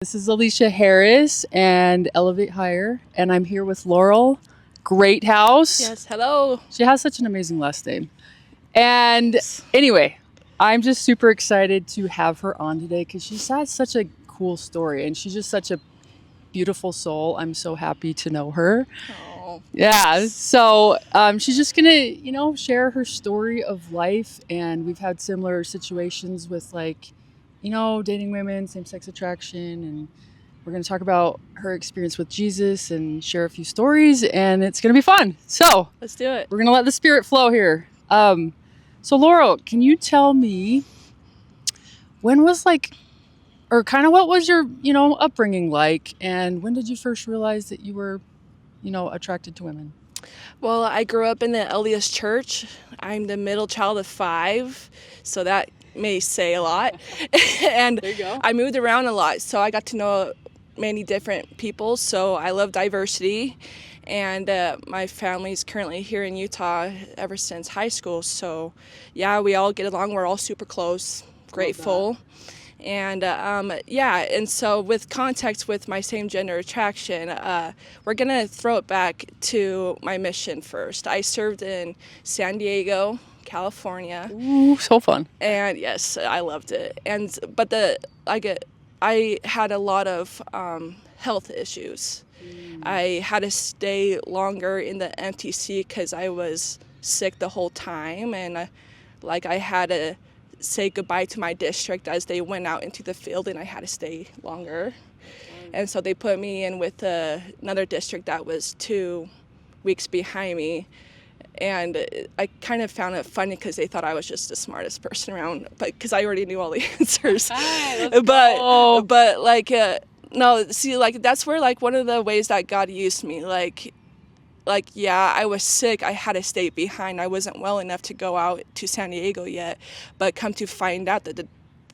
This is Alicia Harris and Elevate Higher, and I'm here with Laurel. Great house. Yes, hello. She has such an amazing last name. And anyway, I'm just super excited to have her on today because she has such a cool story and she's just such a beautiful soul. I'm so happy to know her. Oh, Yeah. So she's just going to, share her story of life. And we've had similar situations with dating women, same sex attraction. And we're going to talk about her experience with Jesus and share a few stories. And it's going to be fun. So let's do it. we're going to let the spirit flow here. So Laurel, can you tell me when was or kind of what was your, upbringing like? And when did you first realize that you were attracted to women? Well, I grew up in the LDS church. I'm the middle child of 5, so that may say a lot. And There you go. I moved around a lot, so I got to know many different people, so I love diversity. And my family's currently here in Utah ever since high school, so yeah, we all get along. We're all super close, grateful. And and so with context with my same gender attraction, we're going to throw it back to my mission first. I served in San Diego, California. Ooh, so fun. And yes, I loved it. I had a lot of health issues. I had to stay longer in the MTC because I was sick the whole time, and I had to say goodbye to my district as they went out into the field, and I had to stay longer. And so they put me in with another district that was 2 weeks behind me. And I kind of found it funny because they thought I was just the smartest person around, but because I already knew all the answers. Hi, No, see, that's where one of the ways that God used me. Yeah, I was sick. I had to stay behind. I wasn't well enough to go out to San Diego yet. But come to find out that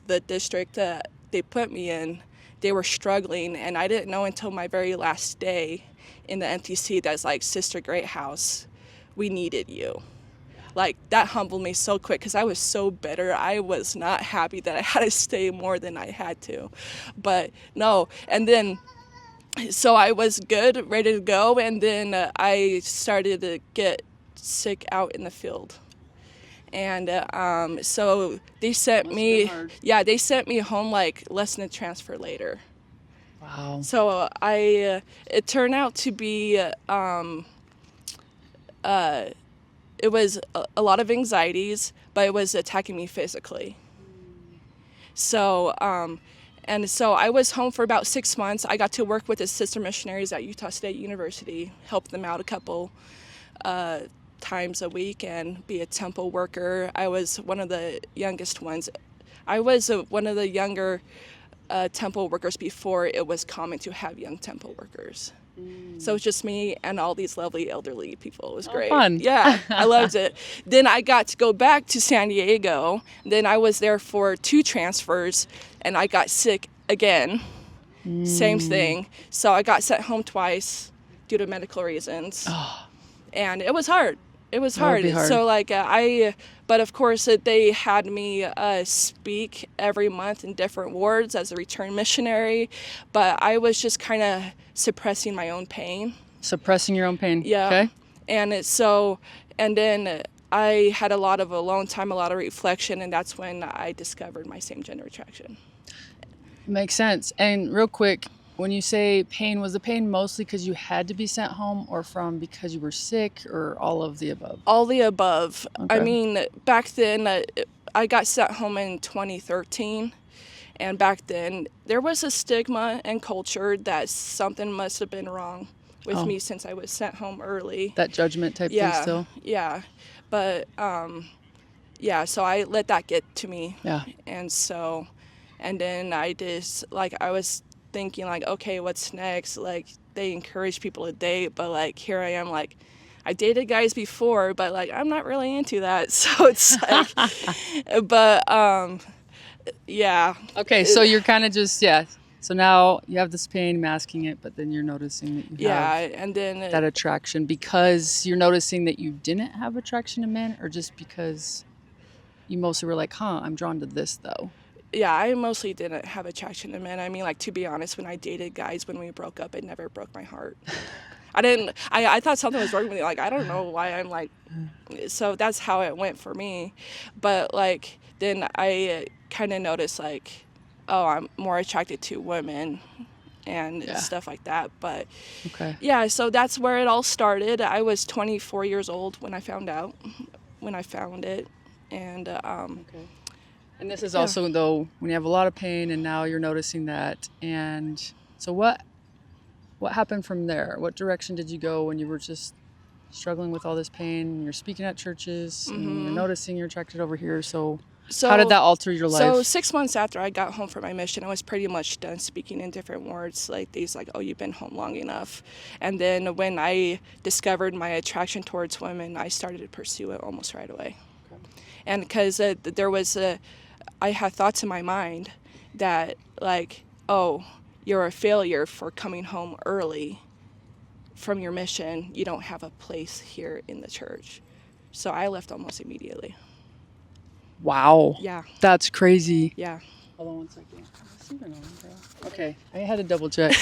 the district that they put me in, they were struggling. And I didn't know until my very last day in the MTC that's Sister Greathouse, we needed you. That humbled me so quick because I was so bitter. I was not happy that I had to stay more than I had to. But no, and then so I was good, ready to go, and then I started to get sick out in the field. And so they sent me, they sent me home less than a transfer later. Wow. So it turned out to be, it was a lot of anxieties, but it was attacking me physically. So, and so I was home for about 6 months. I got to work with the sister missionaries at Utah State University, help them out a couple times a week and be a temple worker. I was one of the youngest ones. I was one of the younger temple workers before it was common to have young temple workers. So it's just me and all these lovely elderly people. It was great. Fun. Yeah, I loved it. Then I got to go back to San Diego. Then I was there for 2 transfers, and I got sick again. Same thing. So I got sent home twice due to medical reasons. And it was hard. It was hard. So but of course they had me speak every month in different wards as a return missionary. But I was just kind of suppressing my own pain. Suppressing your own pain. Yeah. Okay. And then I had a lot of alone time, a lot of reflection, and that's when I discovered my same gender attraction. Makes sense. And real quick, when you say pain, was the pain mostly because you had to be sent home or from because you were sick or all of the above? All the above. Okay. I mean, back then, I got sent home in 2013. And back then, there was a stigma and culture that something must have been wrong with me since I was sent home early. That judgment type thing still? Yeah. But, so I let that get to me. Yeah. And then I just, I was thinking, okay, what's next? They encourage people to date, but, here I am, I dated guys before, but, I'm not really into that. So it's but, yeah. Okay, so you're kind of just, So now you have this pain masking it, but then you're noticing that you have and then that attraction because you're noticing that you didn't have attraction to men, or just because you mostly were I'm drawn to this though? yeah, I mostly didn't have attraction to men. I mean, like, to be honest, when I dated guys, when we broke up, it never broke my heart. I thought something was wrong with me. Like, I don't know why I'm like, so that's how it went for me. But, like, then I kind of noticed, like, oh, I'm more attracted to women and Yeah. stuff like that. But, Okay. yeah, so that's where it all started. I was 24 years old when I found it. And, Okay. And this is yeah. also though when you have a lot of pain and now you're noticing that. And so what happened from there? What direction did you go when you were just struggling with all this pain and you're speaking at churches and you're noticing you're attracted over here? So how did that alter your life? So 6 months after I got home from my mission, I was pretty much done speaking in different words, like these, like, oh, you've been home long enough. And then when I discovered my attraction towards women, I started to pursue it almost right away. Okay. And because I had thoughts in my mind that, like, oh, you're a failure for coming home early from your mission. You don't have a place here in the church. So I left almost immediately. Wow. Yeah. That's crazy. Yeah. Hold on 1 second. Okay, I had to double check.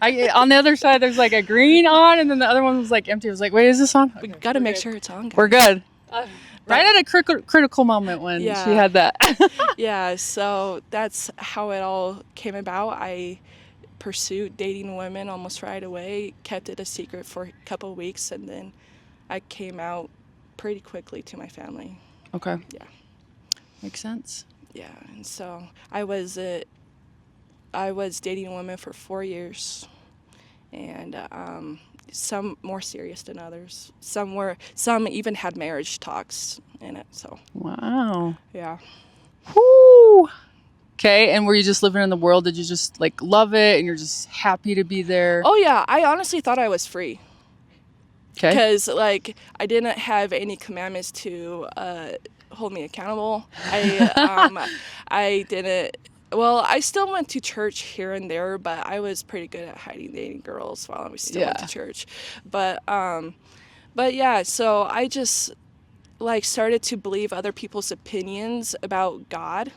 On the other side, there's like a green on, and then the other one was like empty. I was like, wait, is this on? We got to make sure it's on, guys. We're good. Right at a critical moment when she had that. Yeah, so that's how it all came about. I pursued dating women almost right away, kept it a secret for a couple of weeks, and then I came out pretty quickly to my family. Okay. Yeah. Makes sense. Yeah, and so I was dating women for 4 years, and some more serious than others. Some even had marriage talks in it. So Wow. yeah. Whoo. Okay, and were you just living in the world? Did you just like love it and you're just happy to be there? Oh yeah, I honestly thought I was free. Okay. Because, like, I didn't have any commandments to hold me accountable. I didn't. Well, I still went to church here and there, but I was pretty good at hiding dating girls while I was still went to church. But yeah, so I just like started to believe other people's opinions about God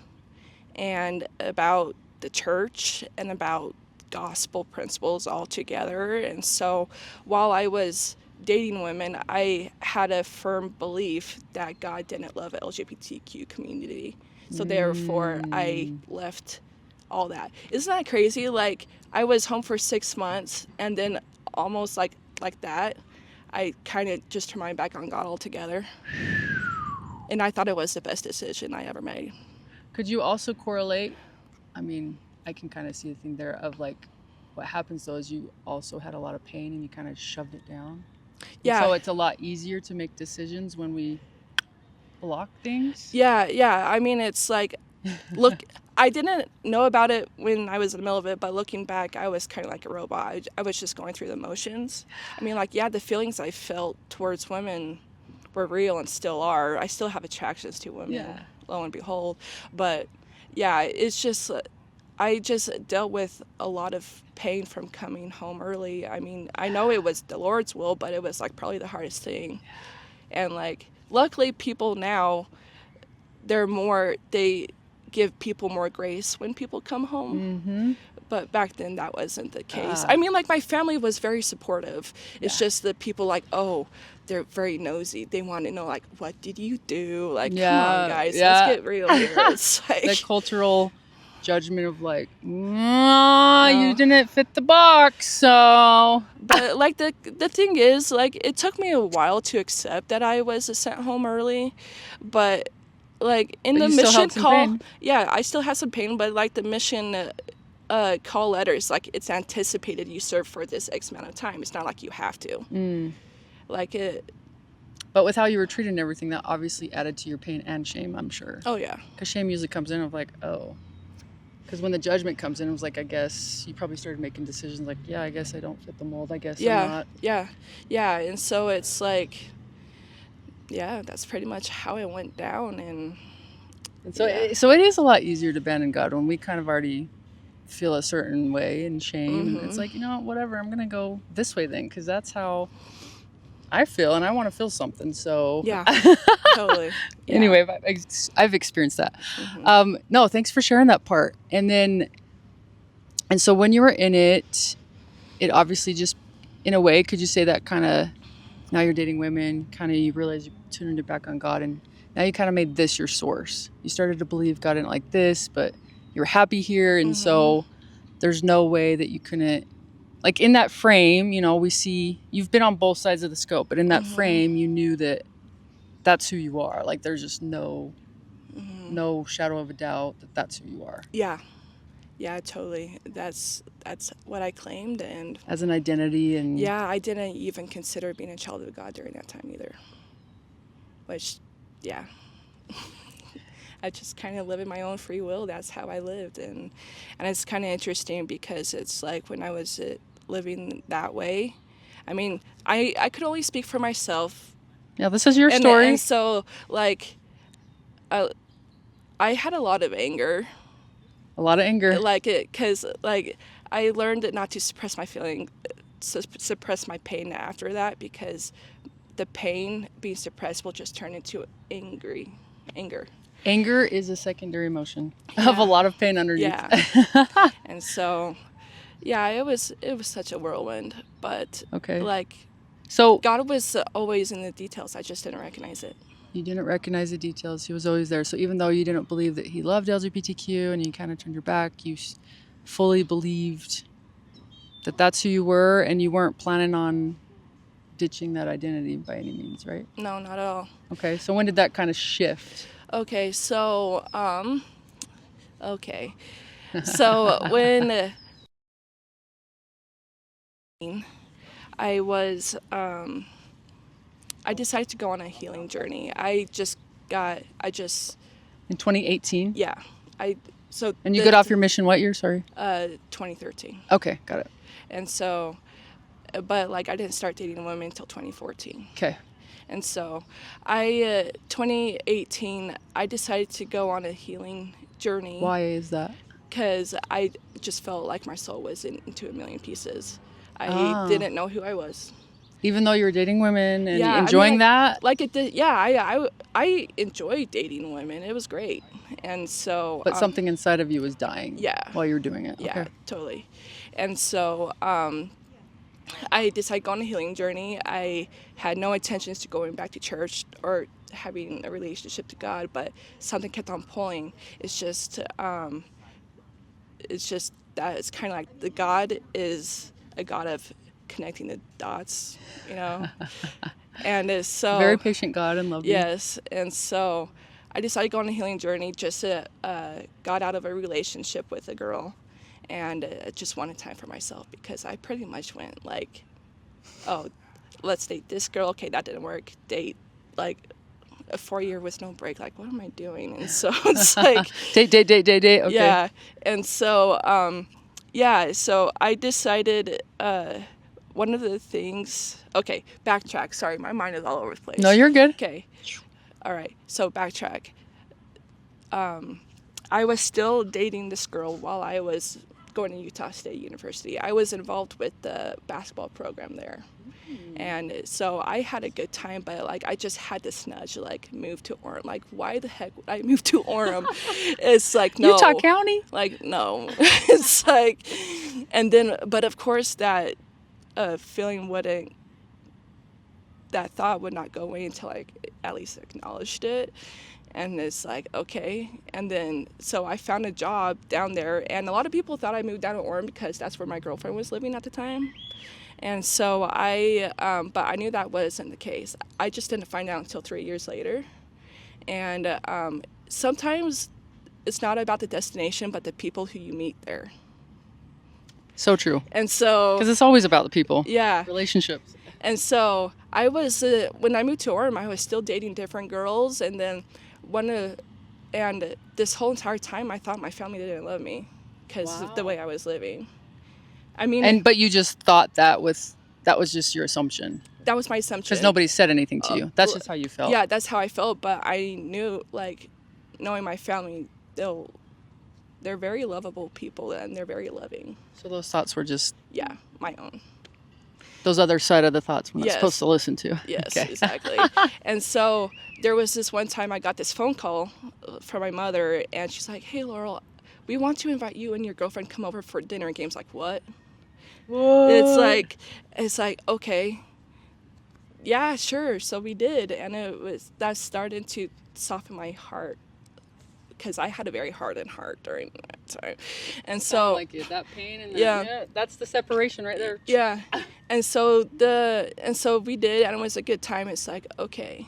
and about the church and about gospel principles altogether. And so while I was dating women, I had a firm belief that God didn't love the LGBTQ community. So therefore, I left all that. Isn't that crazy? Like, I was home for 6 months, and then almost like that, I kind of just turned my back on God altogether. And I thought it was the best decision I ever made. Could you also correlate? I mean, I can kind of see the thing there of like what happens though is you also had a lot of pain and you kind of shoved it down. Yeah. And so it's a lot easier to make decisions when we block things. Yeah. I mean, it's like, look, I didn't know about it when I was in the middle of it, but looking back, I was kind of like a robot. I was just going through the motions. I mean, like, yeah, the feelings I felt towards women were real and still are. I still have attractions to women, lo and behold. But yeah, it's just, I just dealt with a lot of pain from coming home early. I mean, I know it was the Lord's will, but it was like probably the hardest thing. And like, luckily people now, they give people more grace when people come home. Mm-hmm. But back then that wasn't the case. I mean, like, my family was very supportive. It's just that people like, oh, they're very nosy. They want to know, like, what did you do? Like, come on, guys, let's get real here. It's like the cultural judgment of like, you didn't fit the box, so. But like the thing is, like, it took me a while to accept that I was sent home early, but like in the mission call, I still had some pain, but like the mission call letters, like, it's anticipated you serve for this X amount of time. It's not like you have to. Like it. But with how you were treated and everything, that obviously added to your pain and shame, I'm sure. Oh yeah. Because shame usually comes in of like, oh. Because when the judgment comes in, it was like, I guess you probably started making decisions like, yeah, I guess I don't fit the mold. I guess I'm not. Yeah. And so it's like, yeah, that's pretty much how it went down. And so, so it is a lot easier to abandon God when we kind of already feel a certain way and shame. It's like, you know, whatever, I'm going to go this way then, because that's how I feel, and I want to feel something. So Yeah, totally. Yeah. anyway, I've experienced that. No, thanks for sharing that part. And so when you were in it, it obviously just, in a way, could you say that kind of, now you're dating women, kind of you realize you turned it back on God, and now you kind of made this your source. You started to believe God didn't like this, but you were happy here, and so there's no way that you couldn't, like in that frame, we see you've been on both sides of the scope, but in that frame, you knew that that's who you are. Like there's just no shadow of a doubt that that's who you are. Yeah. Yeah, totally. That's what I claimed, and As an identity, and yeah, I didn't even consider being a child of God during that time either. Which, yeah. I just kind of live in my own free will. That's how I lived, and it's kind of interesting because it's like when I was living that way. I mean, I could only speak for myself. Yeah, this is your story. And so, like, I had a lot of anger. A lot of anger. Like it, because like I learned not to suppress my feeling, suppress my pain after that, because the pain being suppressed will just turn into anger. Anger is a secondary emotion of a lot of pain underneath. Yeah. And so, yeah, it was such a whirlwind, but okay. Like, so God was always in the details. I just didn't recognize it. You didn't recognize the details. He was always there. So even though you didn't believe that he loved LGBTQ and you kind of turned your back, you fully believed that that's who you were, and you weren't planning on ditching that identity by any means, right? No, not at all. Okay, so when did that kind of shift? Okay, so when I was I decided to go on a healing journey. In 2018? Yeah. And you got off your mission what year, sorry? 2013. Okay, got it. And so, but like I didn't start dating women until 2014. Okay. And so 2018, I decided to go on a healing journey. Why is that? Because I just felt like my soul was into a million pieces. I didn't know who I was. Even though you were dating women and enjoying that? Like it did, yeah, I enjoyed dating women. It was great. And so... But something inside of you was dying while you were doing it. Yeah, okay. Totally. And so I decided to go on a healing journey. I had no intentions to going back to church or having a relationship to God, but something kept on pulling. It's just that it's kind of like the God is a God of connecting the dots, and it's so very patient God and loving. Yes. And so I decided to go on a healing journey, just got out of a relationship with a girl, and just wanted time for myself, because I pretty much went like, oh, let's date this girl. Okay, that didn't work. Date like a 4-year with no break. Like, what am I doing? And so it's like date. Okay. Yeah. And so so I decided one of the things, okay, backtrack. Sorry, my mind is all over the place. No, you're good. Okay. All right. So backtrack. I was still dating this girl while I was going to Utah State University. I was involved with the basketball program there. And so I had a good time, but like I just had this nudge, like move to Orem. Like, why the heck would I move to Orem? It's like, no. Utah County? Like, no. It's like, and then, but of course that feeling that thought would not go away until I at least acknowledged it. And it's like, okay. And then, so I found a job down there, and a lot of people thought I moved down to Orem because that's where my girlfriend was living at the time. And so but I knew that wasn't the case. I just didn't find out until 3 years later. And sometimes it's not about the destination, but the people who you meet there. So true. And so... Because it's always about the people. Yeah. Relationships. And so I was, when I moved to Orem, I was still dating different girls. And then and this whole entire time, I thought my family didn't love me because of the way I was living. I mean... But you just thought that was just your assumption. That was my assumption. Because nobody said anything to you. That's just how you felt. Yeah, that's how I felt. But I knew, like, knowing my family, they're very lovable people, and they're very loving. So those thoughts were just... Yeah, my own. Those other side of the thoughts we're not Yes. supposed to listen to. Yes, Okay. exactly. And so there was this one time I got this phone call from my mother, and she's like, "Hey, Laurel, we want to invite you and your girlfriend come over for dinner." And Game's like, "What?" What? It's like, okay, yeah, sure. So we did, and that started to soften my heart, because I had a very hardened heart during that time. And Sound so like it. That pain and Yeah. that's the separation right there. yeah, and so we did, and it was a good time. It's like, okay,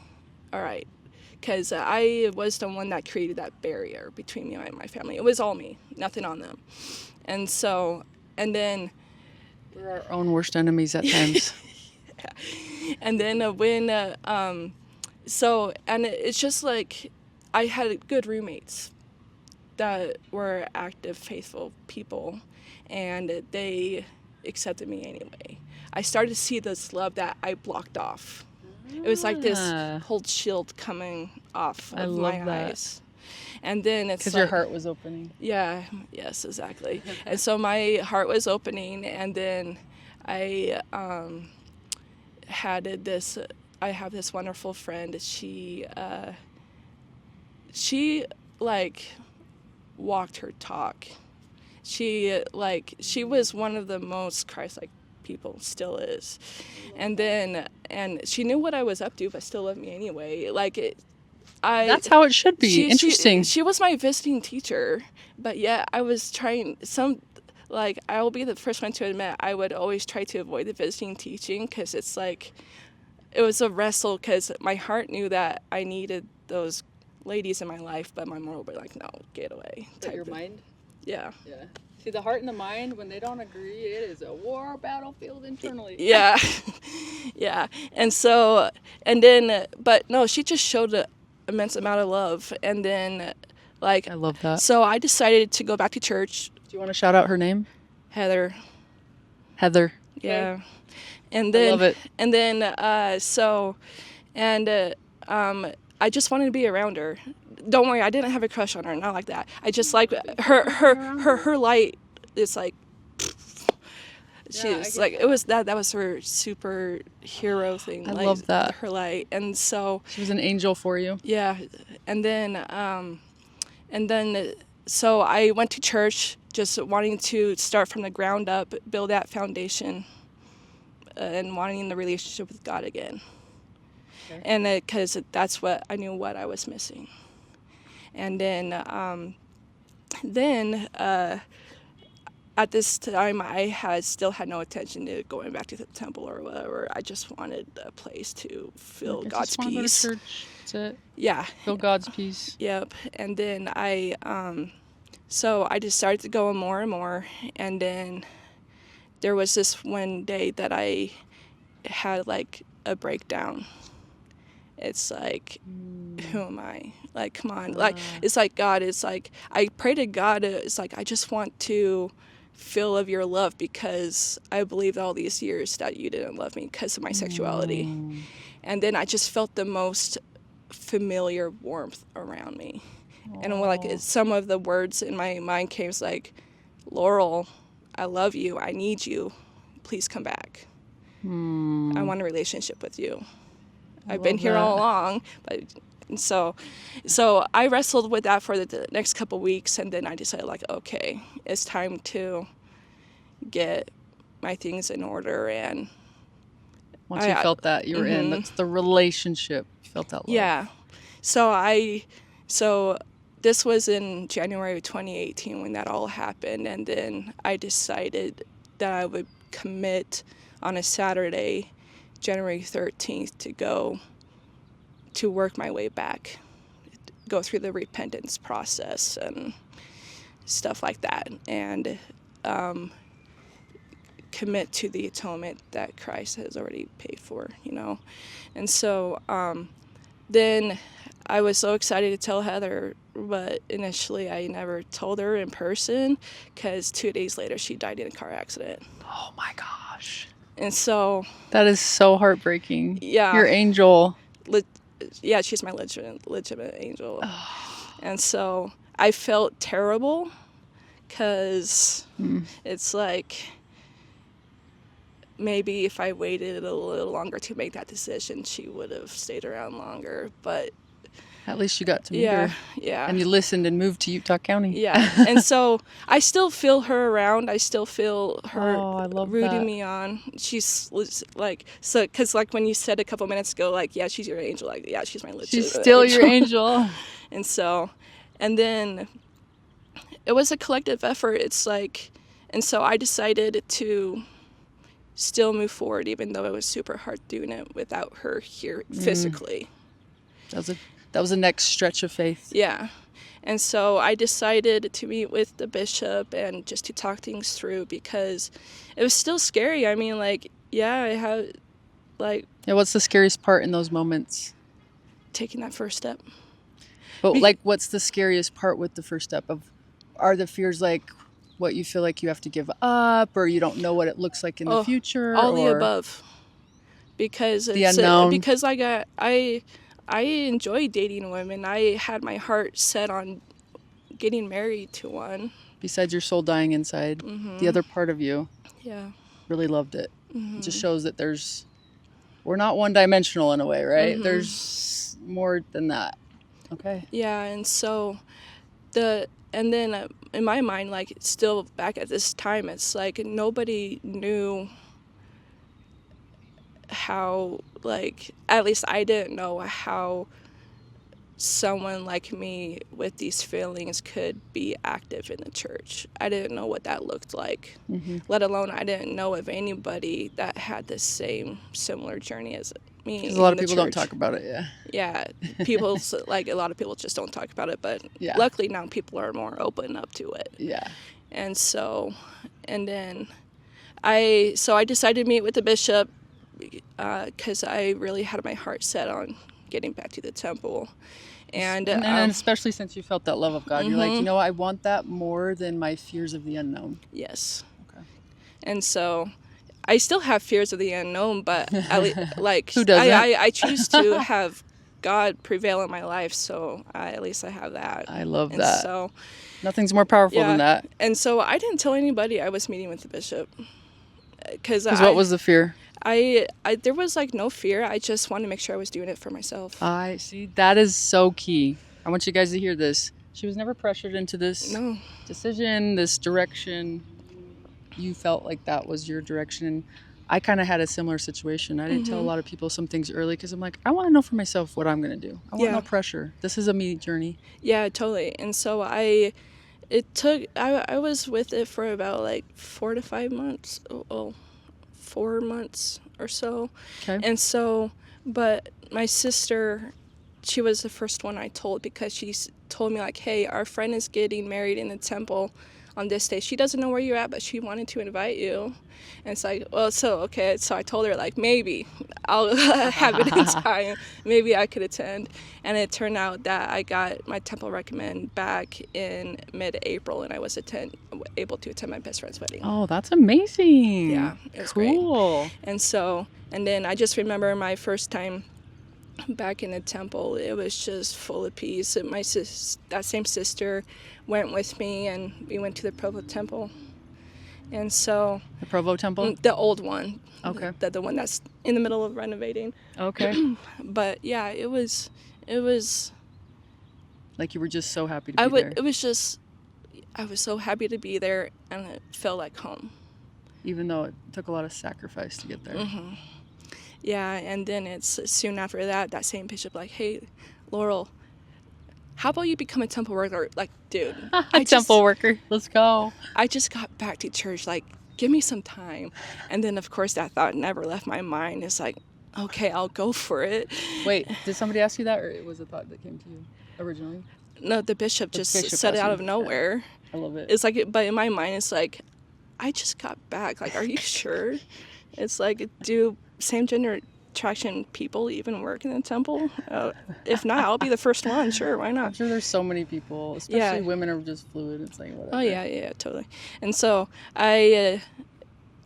all right, because I was the one that created that barrier between me and my family. It was all me, nothing on them. And so, and then We're our own worst enemies at times. and then it's just like I had good roommates that were active, faithful people, and they accepted me anyway. I started to see this love that I blocked off. It was like this whole shield coming off I of love my that. eyes. And then it's Because like, your heart was opening. yeah, yes, exactly. And so my heart was opening, and then I had this. I have this wonderful friend. She like walked her talk. She was one of the most Christ-like people, still is. And she knew what I was up to, but still loved me anyway. That's how it should be. Interesting. She was my visiting teacher, but yeah, I was trying I will be the first one to admit I would always try to avoid the visiting teaching, because it's like it was a wrestle, because my heart knew that I needed those ladies in my life, but my moral would be like, no, get away. But your mind? Yeah. Yeah. See, the heart and the mind, when they don't agree, it is a war battlefield internally. Yeah. Yeah. And so, and then, but no, she just showed an immense amount of love. And then, I love that. so I decided to go back to church. Do you want to shout out her name? Heather. Heather. Yeah. And then, I love it. And then, I just wanted to be around her. Don't worry, I didn't have a crush on her, not like that. I just like her light is like, she's like, it was that was her superhero thing. I like, love that. Her light. And so She was an angel for you. yeah. And then so I went to church, just wanting to start from the ground up, build that foundation, and wanting the relationship with God again. Okay. And because that's what I knew what I was missing. And then at this time, I still had no intention to going back to the temple or whatever. I just wanted a place to feel God's peace. Go to church. That's it. Yeah. Feel God's peace. Yep. And then so I just started to go more and more. And then there was this one day that I had like a breakdown. It's like, who am I? Like, come on. Like, it's like God, it's like, I pray to God, it's like, I just want to feel of your love, because I believed all these years that you didn't love me because of my sexuality. And then I just felt the most familiar warmth around me. And some of the words in my mind came like, Laurel, I love you. I need you. Please come back. I want a relationship with you. I've been here all along, but so I wrestled with that for the next couple weeks, and then I decided, like, okay, it's time to get my things in order. And once you felt that, you were in. That's the relationship. You felt that love. Yeah. So this was in January of 2018 when that all happened, and then I decided that I would commit on a Saturday, January 13th, to go to work my way back, go through the repentance process and stuff like that, and commit to the atonement that Christ has already paid for, And so then I was so excited to tell Heather, but initially I never told her in person, because 2 days later she died in a car accident. Oh my gosh. And so that is so heartbreaking. Yeah. Your angel. Yeah, she's my legitimate angel. And so I felt terrible, because it's like, maybe if I waited a little longer to make that decision, she would have stayed around longer. But At least you got to meet yeah, her. yeah. And you listened and moved to Utah County. Yeah. And so I still feel her around. I still feel her Oh, I love rooting that. me on. She's like, so, because like when you said a couple minutes ago, like, yeah, she's your angel. Like, yeah, she's my legit She's still your angel. And so, and then it was a collective effort. It's like, and so I decided to still move forward, even though it was super hard doing it without her here physically. That was the next stretch of faith. Yeah. And so I decided to meet with the bishop and just to talk things through, because it was still scary. I mean, like, yeah, I have, like... Yeah, what's the scariest part in those moments? Taking that first step. But, like, what's the scariest part with the first step? Are the fears, like, what you feel like you have to give up, or you don't know what it looks like in the future? All the above. Because the unknown. Because I enjoy dating women. I had my heart set on getting married to one. Besides your soul dying inside, the other part of you really loved it. It just shows that we're not one-dimensional in a way, right? There's more than that. Okay. Yeah, and so and then in my mind, like, still back at this time, it's like nobody knew how, like, at least I didn't know how someone like me with these feelings could be active in the church. I didn't know what that looked like, let alone I didn't know of anybody that had the similar journey as me. Because a lot of people don't talk about it, Yeah, like, a lot of people just don't talk about it, but luckily now people are more open up to it. Yeah. And so, and then I decided to meet with the bishop, because I really had my heart set on getting back to the temple. And especially since you felt that love of God, you're like, you know, I want that more than my fears of the unknown. Yes. Okay. And so I still have fears of the unknown, but like, who doesn't? I choose to have God prevail in my life, so at least I have that. I love that. So nothing's more powerful than that. And so I didn't tell anybody I was meeting with the bishop. Because what was the fear? There was, like, no fear. I just wanted to make sure I was doing it for myself. I see. That is so key. I want you guys to hear this. She was never pressured into this decision, this direction. You felt like that was your direction. And I kind of had a similar situation. I didn't tell a lot of people some things early because I'm like, I want to know for myself what I'm going to do. I want no pressure. This is a me journey. Yeah, totally. And so I was with it for about, like, 4 to 5 months. 4 months or so. Okay. And so, but my sister, she was the first one I told, because she told me, like, hey, our friend is getting married in the temple on this day. She doesn't know where you're at, but she wanted to invite you. And it's like, well, so, okay. So I told her, like, maybe I'll have it in time. Maybe I could attend. And it turned out that I got my temple recommend back in mid-April, and I was able to attend my best friend's wedding. Oh, that's amazing. Yeah, it was cool. Great. And so, and then I just remember my first time back in the temple, it was just full of peace. And that same sister went with me, and we went to the Provo temple. And so... The Provo temple? The old one. Okay. The one that's in the middle of renovating. Okay. But yeah, it was... Like you were just so happy to be there. It was just... I was so happy to be there, and it felt like home. Even though it took a lot of sacrifice to get there. Yeah, and then it's soon after that same bishop, like, hey, Laurel, how about you become a temple worker? Like, dude. Temple worker. Let's go. I just got back to church. Like, give me some time. And then, of course, that thought never left my mind. It's like, okay, I'll go for it. Wait, did somebody ask you that, or it was a thought that came to you originally? No, the bishop just said it out of nowhere. Yeah. I love it. It's like, but in my mind, it's like, I just got back. Like, are you sure? It's like, do same-gender attraction people even work in the temple? If not, I'll be the first one. Sure, why not? I'm sure there's so many people, especially women are just fluid. It's like whatever. Oh yeah, totally. And so I,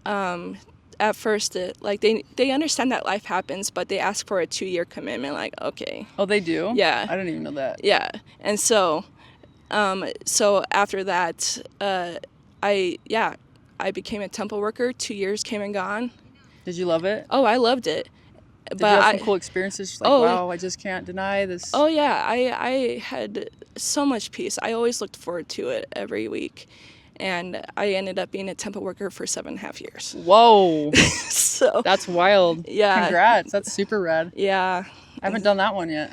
at first, they understand that life happens, but they ask for a 2-year commitment. Like, okay. Oh, they do? Yeah. I didn't even know that. Yeah, and so, so after that, I became a temple worker. 2 years came and gone. Did you love it? Oh, I loved it. Did But you have some cool experiences? Just like, oh, wow, I just can't deny this. oh yeah, I had so much peace. I always looked forward to it every week. And I ended up being a temple worker for 7.5 years. Whoa. So That's wild. yeah. Congrats. That's super rad. Yeah. I haven't done that one yet.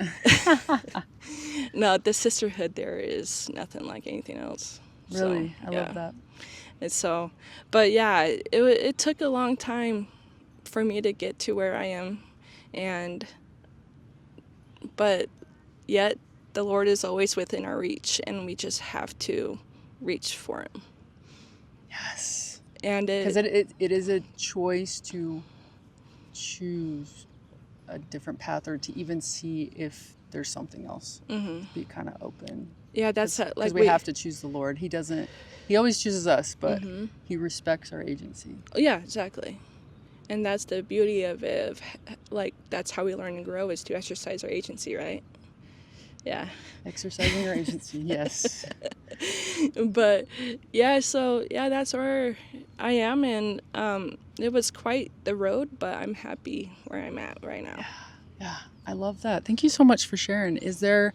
No, the sisterhood there is nothing like anything else. Really? So, I love that. And so, but yeah, it took a long time for me to get to where I am. But yet the Lord is always within our reach, and we just have to reach for him. Yes. And because it is a choice to choose a different path, or to even see if there's something else. Mm-hmm. Be kind of open. Yeah, that's because we have to choose the Lord. He always chooses us, but mm-hmm. he respects our agency. Yeah, exactly. And that's the beauty of it. Like, that's how we learn and grow, is to exercise our agency, right? Yeah. Exercising our agency, yes. But yeah, so yeah, that's where I am, and it was quite the road, but I'm happy where I'm at right now. Yeah, I love that. Thank you so much for sharing. Is there,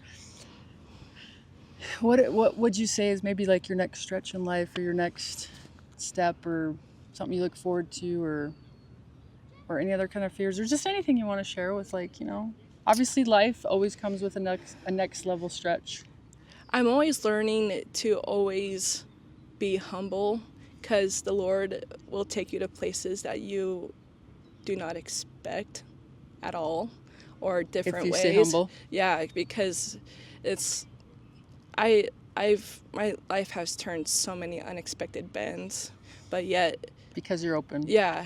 what would you say is maybe like your next stretch in life, or your next step, or something you look forward to, or any other kind of fears, or just anything you want to share with, like, obviously life always comes with a next level stretch. I'm always learning to always be humble, because the Lord will take you to places that you do not expect at all, or different ways. If you stay humble. Yeah, because my life has turned so many unexpected bends, but yet because you're open. Yeah,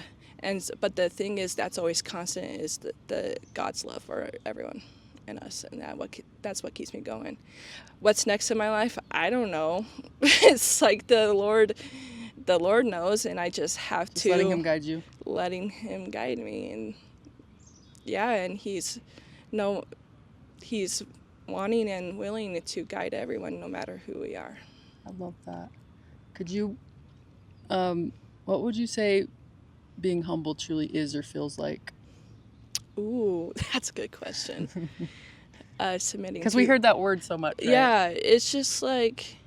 but the thing is, that's always constant, is the God's love for everyone and us, and that's what keeps me going. What's next in my life? I don't know. It's like the Lord knows, and I just have to letting him guide you. Letting him guide me, and yeah, and he's wanting and willing to guide everyone, no matter who we are. I love that. Could you, what would you say being humble truly is or feels like? Ooh, that's a good question. Submitting. Because we heard that word so much, right? Yeah, it's just like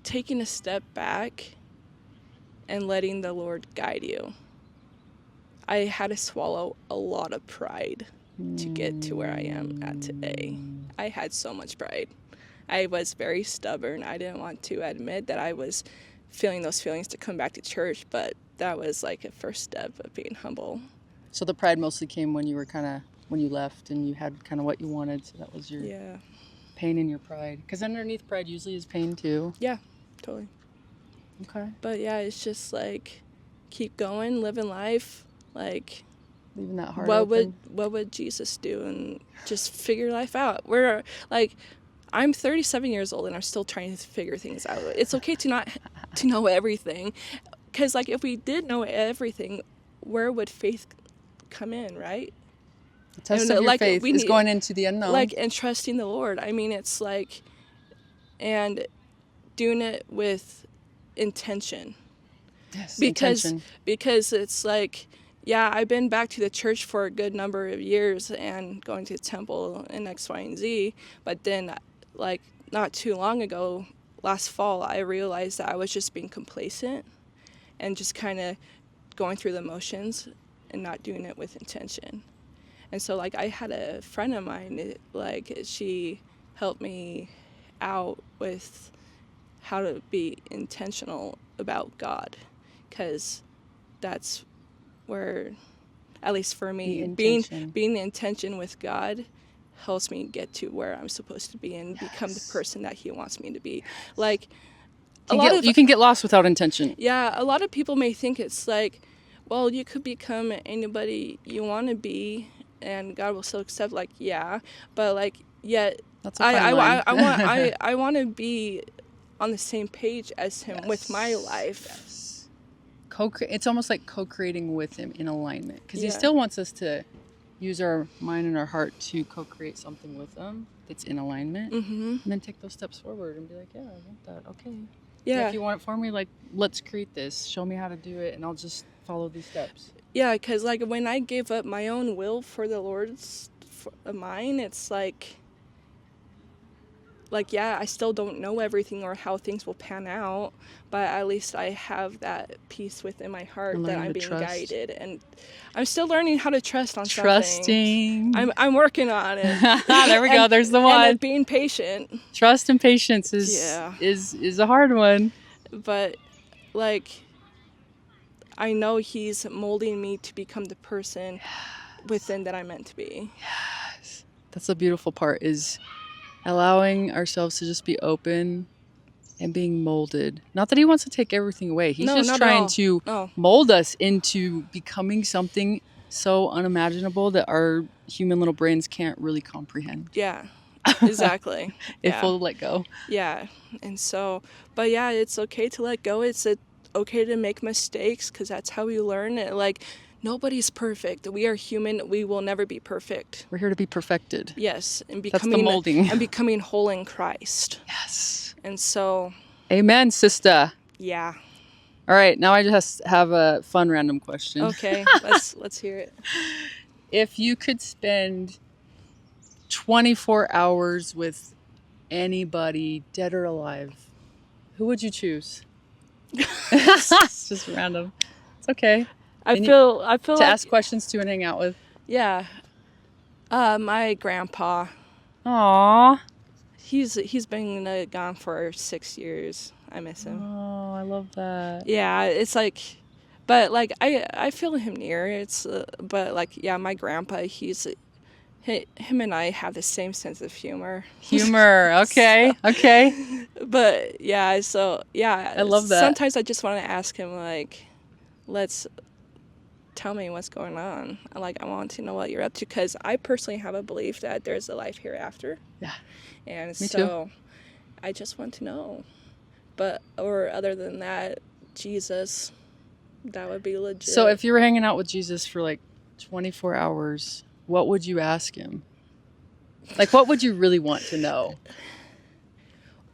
taking a step back and letting the Lord guide you. I had to swallow a lot of pride to get to where I am at today. I had so much pride. I was very stubborn. I didn't want to admit that I was feeling those feelings to come back to church, but that was like a first step of being humble. So the pride mostly came when you left and you had kind of what you wanted, so that was your pain and your pride. Because underneath pride usually is pain too. Yeah, totally. Okay. But yeah, it's just like, keep going, living life, like, leaving that heart open. What would Jesus do, and just figure life out. I'm 37 years old and I'm still trying to figure things out. It's okay to not to know everything, because like, if we did know everything, where would faith come in, right? The test of your faith is going into the unknown. Like, and trusting the Lord. I mean, it's like, and doing it with intention. Yes, intention. Because it's like, yeah, I've been back to the church for a good number of years and going to the temple and X, Y, and Z. But then, like, not too long ago, last fall, I realized that I was just being complacent and just kind of going through the motions and not doing it with intention. And so, like, I had a friend of mine, like, she helped me out with how to be intentional about God, because that's where, at least for me, being in intention with God helps me get to where I'm supposed to be and become the person that he wants me to be. Like, you can get lost without intention. Yeah, a lot of people may think it's like, well, you could become anybody you want to be and God will still accept, like, yeah, but like, yet that's a fine line. I want to be on the same page as him with my life. Yes. It's almost like co-creating with him in alignment, because he still wants us to use our mind and our heart to co-create something with him that's in alignment, and then take those steps forward and be like, yeah, I want that. Okay. Yeah. If you want it for me, like, let's create this. Show me how to do it, and I'll just follow these steps. Yeah, because like when I gave up my own will for the Lord's mine, it's like yeah, I still don't know everything or how things will pan out, but at least I have that peace within my heart that I'm being guided, and I'm still learning how to trust on Trusting. something. I'm working on it. There we go. There's the one. And being patient. Trust and patience is a hard one. But like, I know He's molding me to become the person within that I'm meant to be. Yes. That's the beautiful part, is allowing ourselves to just be open and being molded. Not that He wants to take everything away. He's just trying to mold us into becoming something so unimaginable that our human little brains can't really comprehend. Yeah, exactly. If we'll let go. Yeah. And so, but yeah, it's okay to let go. It's okay to make mistakes, because that's how we learn it. Like, nobody's perfect. We are human. We will never be perfect. We're here to be perfected. Yes. And that's the molding. And becoming whole in Christ. Yes. And so. Amen, sister. Yeah. All right. Now I just have a fun random question. Okay. Let's hear it. If you could spend 24 hours with anybody, dead or alive, who would you choose? It's just random. It's okay. I feel to like, ask questions to and hang out with. Yeah. My grandpa. Aww. He's been gone for 6 years. I miss him. Oh, I love that. Yeah, it's like, but like I feel him near. It's but like, yeah, my grandpa. Him and I have the same sense of humor. Okay. Okay. But yeah, so yeah, I love that. Sometimes I just want to ask him, like, let's tell me what's going on. Like, I want to know what you're up to, because I personally have a belief that there's a life hereafter. Yeah. And me so too. I just want to know. But, or other than that, Jesus, that would be legit. So if you were hanging out with Jesus for like 24 hours, what would you ask him? Like, what would you really want to know?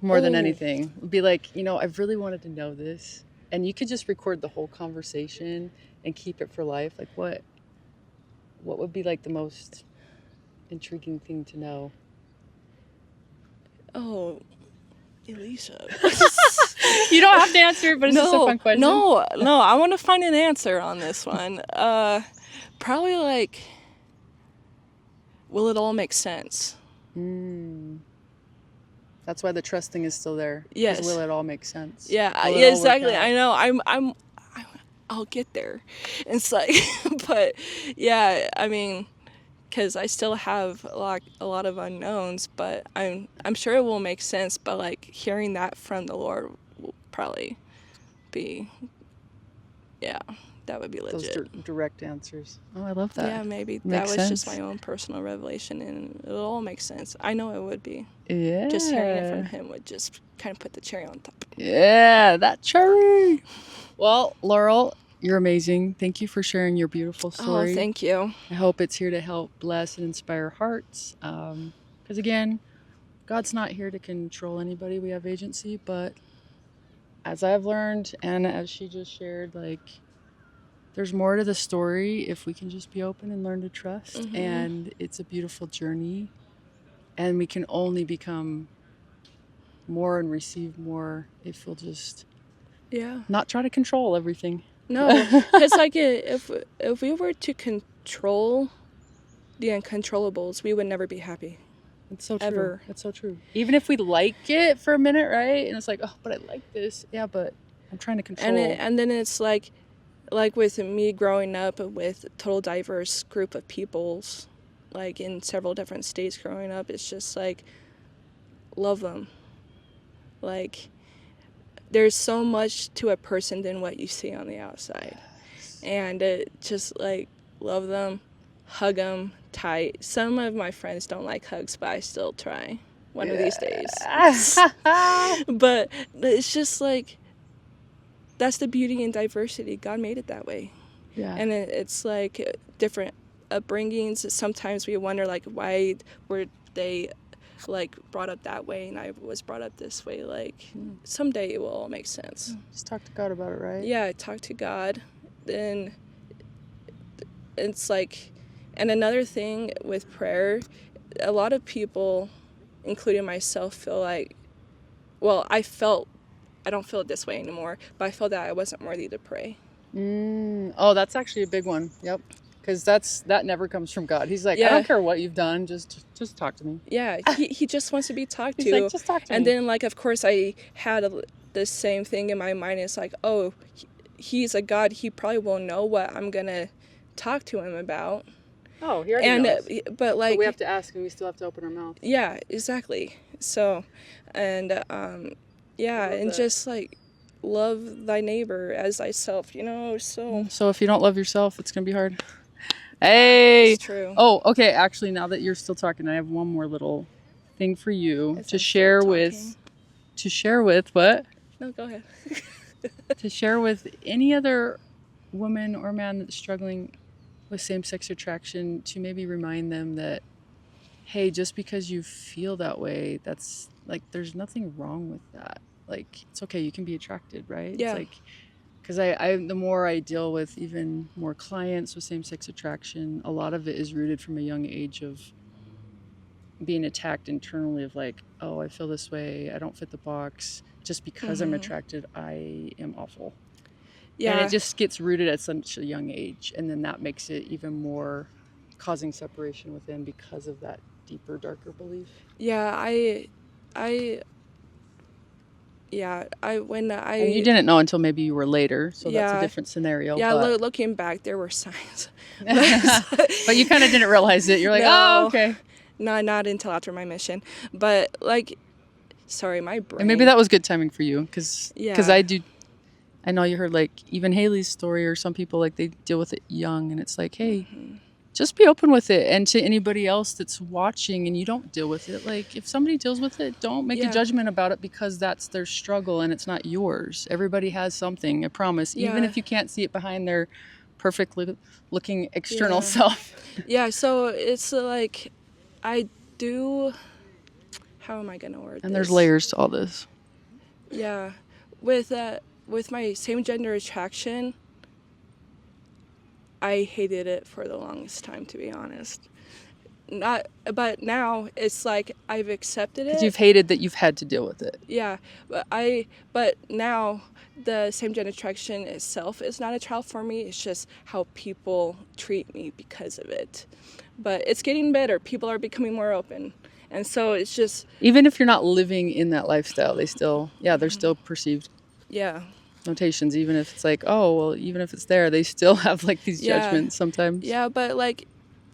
More than anything. It'd be like, I've really wanted to know this. And you could just record the whole conversation and keep it for life. Like, what would be like the most intriguing thing to know? Oh, Alicia. You don't have to answer it, but it's just a fun question. No, I want to find an answer on this one. Probably like, will it all make sense? That's why the trust thing is still there. Yes. Will it all make sense? Yeah, exactly. I know. I'll get there. It's like, but yeah, I mean, because I still have a lot of unknowns, but I'm sure it will make sense. But like, hearing that from the Lord will probably be, yeah, that would be legit. Those direct answers. Oh, I love that. Yeah, maybe that was just my own personal revelation, and it'll all make sense. I know it would be. Yeah. Just hearing it from him would just kind of put the cherry on top. Yeah, that cherry. Well, Laurel, you're amazing. Thank you for sharing your beautiful story. Oh, thank you. I hope it's here to help bless and inspire hearts. Because again, God's not here to control anybody. We have agency, but as I've learned, and as she just shared, like, there's more to the story if we can just be open and learn to trust. Mm-hmm. And it's a beautiful journey. And we can only become more and receive more if we'll just not try to control everything. No, because like if we were to control the uncontrollables, we would never be happy. It's so true. Ever. It's so true. Even if we like it for a minute, right? And it's like, oh, but I like this. Yeah, but I'm trying to control. And then it's like with me growing up with a total diverse group of peoples, like in several different states growing up, it's just like, love them. Like, there's so much to a person than what you see on the outside. And just like, love them, hug them tight. Some of my friends don't like hugs, but I still try one of these days. But it's just like, that's the beauty and diversity. God made it that way. Yeah. And it's like different upbringings. Sometimes we wonder, like, why were they like brought up that way and I was brought up this way. Like someday it will all make sense. Just talk to God about it, right? Yeah, I talk to God. Then it's like, and another thing with prayer, a lot of people, including myself, feel like, well, I don't feel it this way anymore, but I felt that I wasn't worthy to pray. Oh, that's actually a big one. Yep. Because that never comes from God. He's like, I don't care what you've done, just talk to me. Yeah, he just wants to be talked to. He's like, just talk to me. And then, like, of course, I had the same thing in my mind. It's like, oh, he's a God. He probably will know what I'm gonna talk to him about. Oh, he already knows. But like, we have to ask, and we still have to open our mouth. Yeah, exactly. So, and yeah, and that. Just like love thy neighbor as thyself. You know, so if you don't love yourself, it's gonna be hard. Hey, it's true. Oh, okay. Actually, now that you're still talking, I have one more little thing for you to share with. To share with what? No, go ahead. To share with any other woman or man that's struggling with same-sex attraction, to maybe remind them that, hey, just because you feel that way, that's like, there's nothing wrong with that. Like, it's okay. You can be attracted, right? Yeah. It's like, because I the more I deal with even more clients with same-sex attraction, a lot of it is rooted from a young age of being attacked internally of like, oh, I feel this way, I don't fit the box, just because I'm attracted, I am awful. Yeah. And it just gets rooted at such a young age, and then that makes it even more causing separation within because of that deeper, darker belief. Yeah, And you didn't know until maybe you were later, so that's a different scenario. Yeah, looking back, there were signs. But you kind of didn't realize it. You're like, oh, okay. No, not until after my mission. But like, sorry, my brain. And maybe that was good timing for you, because I know you heard like even Haley's story, or some people like they deal with it young, and it's like, hey, just be open with it. And to anybody else that's watching and you don't deal with it, like if somebody deals with it, don't make a judgment about it, because that's their struggle and it's not yours. Everybody has something, I promise, even if you can't see it behind their perfect looking external self. Yeah, so it's like I do, how am I going to word this? And there's layers to all this. Yeah, with my same gender attraction, I hated it for the longest time, to be honest. But now it's like I've accepted it. 'Cause you've hated that you've had to deal with it. Yeah, but now the same gender attraction itself is not a trial for me. It's just how people treat me because of it. But it's getting better. People are becoming more open, and so it's just, even if you're not living in that lifestyle, they still they're still perceived. Yeah. Notations, even if it's like, oh, well, even if it's there, they still have like these judgments sometimes. Yeah, but like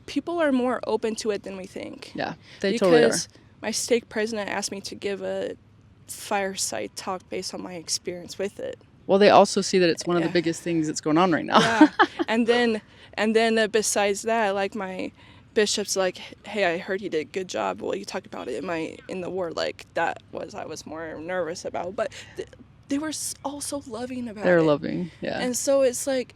people are more open to it than we think. Yeah, they totally are. Because my stake president asked me to give a fireside talk based on my experience with it. Well, they also see that it's one of the biggest things that's going on right now. Yeah, and then besides that, like my bishop's like, hey, I heard you did a good job. Well, you talked about it in the word, like that was I was more nervous about, but they were also loving about it. They're loving, yeah. And so it's like,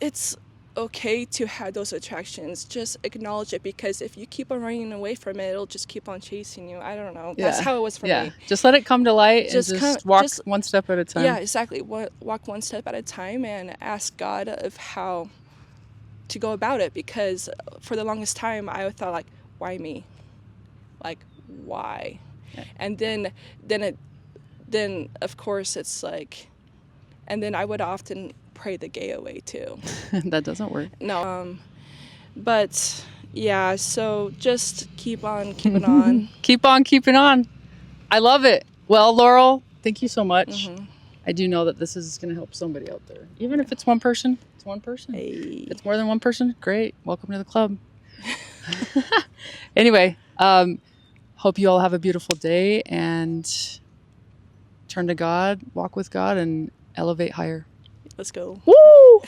it's okay to have those attractions. Just acknowledge it, because if you keep on running away from it, it'll just keep on chasing you. I don't know. That's how it was for me. Just let it come to light and just walk one step at a time. Yeah, exactly. Walk one step at a time and ask God of how to go about it, because for the longest time I thought like, why me? Like, why? Yeah. And then of course it's like, and then I would often pray the gay away too. That doesn't work. No. But yeah, so just keep on keeping on. Keep on keeping on. I love it. Well, Laurel, thank you so much. I do know that this is going to help somebody out there. Even if it's one person, it's one person. Hey. If it's more than one person, great. Welcome to the club. Anyway, hope you all have a beautiful day, and turn to God, walk with God, and elevate higher. Let's go. Woo!